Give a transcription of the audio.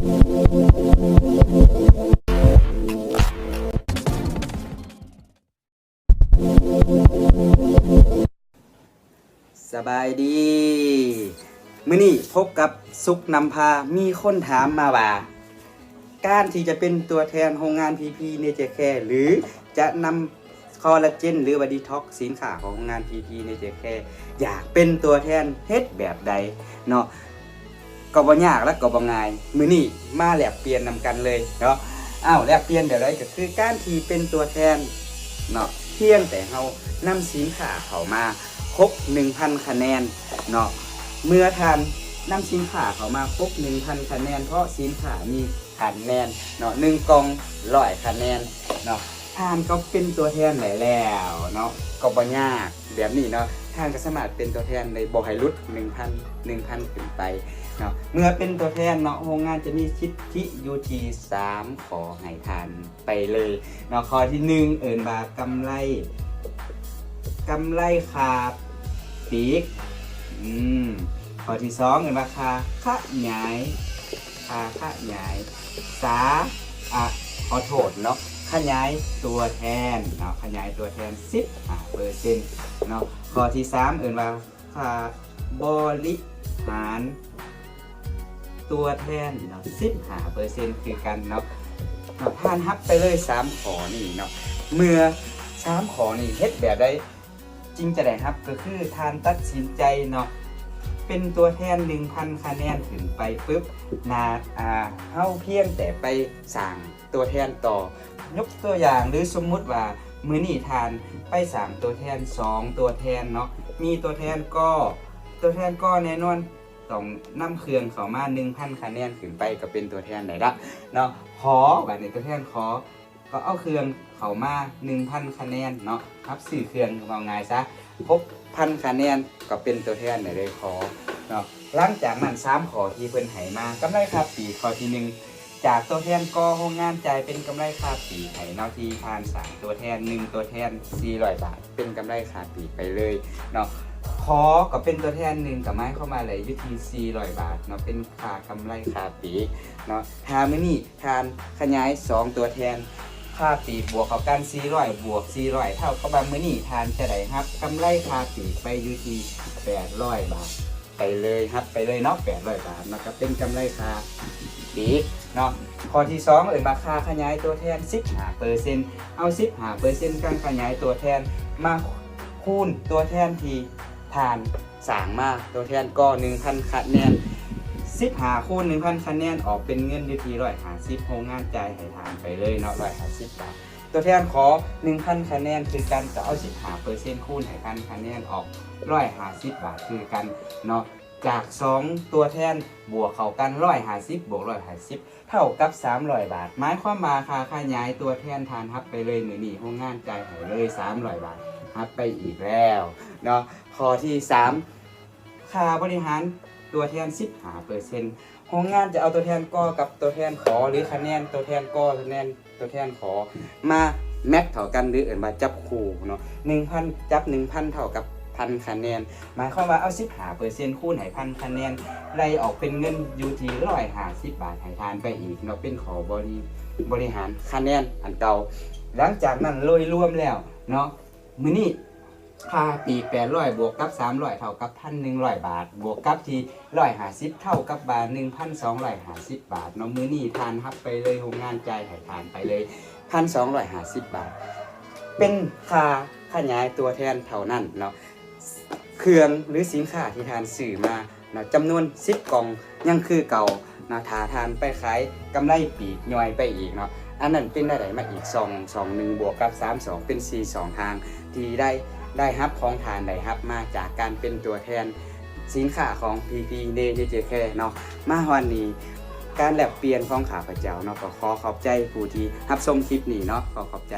สบายดีมื้อนี้พบกับสุขนำพามีคนถามมาว่าการที่จะเป็นตัวแทนโรงงาน PP Nature Care หรือจะนำคอลลาเจนหรือว่าดีท็อกซ์สินค้าของโรงงาน PP Nature Care อยากเป็นตัวแทนเฮ็ดแบบใดเนาะก็บ่ยากและก็บ่ง่ายมื้อนี้มาแลกเปลี่ยนนำกันเลยเนาะแลกเปลี่ยนเดี๋ยวไรก็คือการที่เป็นตัวแทนเนาะเพียงแต่เฮานำสินค้าเข้ามาครบ 1,000 คะแนนเนาะเมื่อทานนำสินค้าเข้ามาครบ 1,000 คะแนนเพราะสินค้ามีคะแนนเนาะ1กล่อง100 คะแนนเนาะทานก็เป็นตัวแทนได้แล้วเนาะก็บ่ยากแบบนี้เนาะทานก็สามารถเป็นตัวแทนในบ่ให้หลุด 1,000 ขึ้นไปเนาะเมื่อเป็นตัวแทนเนาะโรงงานจะมีสิทธิอยู่ที่3ข้อให้ทานไปเลยเนาะข้อที่1เอิ้นว่ากำไรขาปีกข้อที่2เงินราคาขยายขอโทษเนาะขยายตัวแทนเนาะขยายตัวแทน 15% เนาะข้อที่3เอิ้นว่าค่าบริหารตัวแทนเนาะ 15% คือกันเนาะท่านรับไปเลย3ข้อนี่เนาะเมื่อ3ข้อนี่เฮ็ดแบบใดจริงจะได้ครับก็คือทานตัดสินใจเนาะเป็นตัวแทน 1,000 คะแนนขึ้นไปปุ๊บเฮาเพียงแต่ไปสั่งตัวแทนต่อยกตัวอย่างหรือสมมุติว่ามื้อนี้ทานไปสั่งตัวแทน2ตัวแทนเนาะมีตัวแทนก็แน่นอนต้องนำเครื่องเข้ามา 1,000 คะแนนขึ้นไปก็เป็นตัวแทนได้ละเนาะบัดนี้ตัวแทนก็เอาเครื่องเข้ามา 1,000 คะแนนเนาะครับซื้อเครื่องว่าง่ายซะครบ 1,000 คะแนนก็เป็นตัวแทนได้เลยเนาะหลังจากนั้น3ข้อที่เพิ่นให้มากำไรค่าปีข้อที่1จากตัวแทนกโรงงานจ่ายเป็นกำไรค่าปีให้เนาะที่ทาน3ตัวแทน1ตัวแทน400 บาทเป็นกำไรค่าปีไปเลยเนาะก็เป็นตัวแทน1กับไม้เข้ามาเลยอยู่ที่400 บาทเนาะเป็นค่ากำไรค่าปีเนาะมื้อนี้ทานขยาย2ตัวแทนค่าปีบวกเข้ากัน400บวก400เท่ากับว่ามื้อนี้ทานจะได้ครับกำไรค่าปีไปอยู่ที่800 บาทไปเลยครับไปเลยเนาะ800 บาทนะครับเป็นกำไรค่าปีเนาะข้อที่2ราคาขยายตัวแทน 15% เอา 15% การขยายตัวแทนมาคูณตัวแทนที่ทานสั่งมาตัวแทนก็ 1,000 คะแนน15คูณ 1,000 คะแนนออกเป็นเงินอยู่ที่150โรงงานจ่ายให้ทานไปเลยเนาะ150 บาทตัวแทนขอ 1,000 คะแนนคือกันจะเอา 15% คูณให้1,000 คะแนนออก150 บาทคือกันเนาะจาก2ตัวแทนบวกเข้ากัน150บวก150เท่ากับ300 บาทหมายความว่าค่าขยายตัวแทนทานรับไปเลยมื้อนี้โรงงานจ่ายให้เลย300 บาทรับไปอีกแล้วเนาะข้อที่3ค่าบริหารตัวแทน 15% โรงงานจะเอาตัวแทนกกับตัวแทนขอหรือคะแนนตัวแทนกคะแนนตัวแทนขอมาแมทเท่ากันหรือมาจับคู่เนาะ 1,000 จับ 1,000 เท่ากับ 1,000 คะแนนหมายความว่าเอา 15% คูณให้ 1,000 คะแนนไล่ออกเป็นเงินอยู่ที่150 บาทให้ทานไปอีกเนาะเป็นขอบริหารคะแนนอันเก่าหลังจากนั้นโดยรวมแล้วเนาะมื้อนี้ค่าปี800บวกกับ300เท่ากับ 1,100 บาทบวกกับที่150เท่ากับบาท 1,250 บาทเนาะมื้อนี้ทานรับไปเลยโรงงานจ่ายให้ทานไปเลย 1,250 บาทเป็นค่าขยายตัวแทนเท่านั้นเนาะเครื่องหรือสินค้าที่ทานซื้อมาเนาะจำนวน10กล่องยังคือเก่านะถ้าทานไปขายกำไรปีกย่อยไปอีกเนาะอันนั้นเป็นได้มาอีก2 1บวกกับ3 2เป็น4 2ทางที่ได้รับของทานได้รับมาจากการเป็นตัวแทนสินค้าของ PP Nature Care เนาะมาวันนี้การแลกเปลี่ยนของข้าพเจ้าเนาะก็ขอขอบใจผู้ที่รับชมคลิปนี้เนาะขอขอบใจ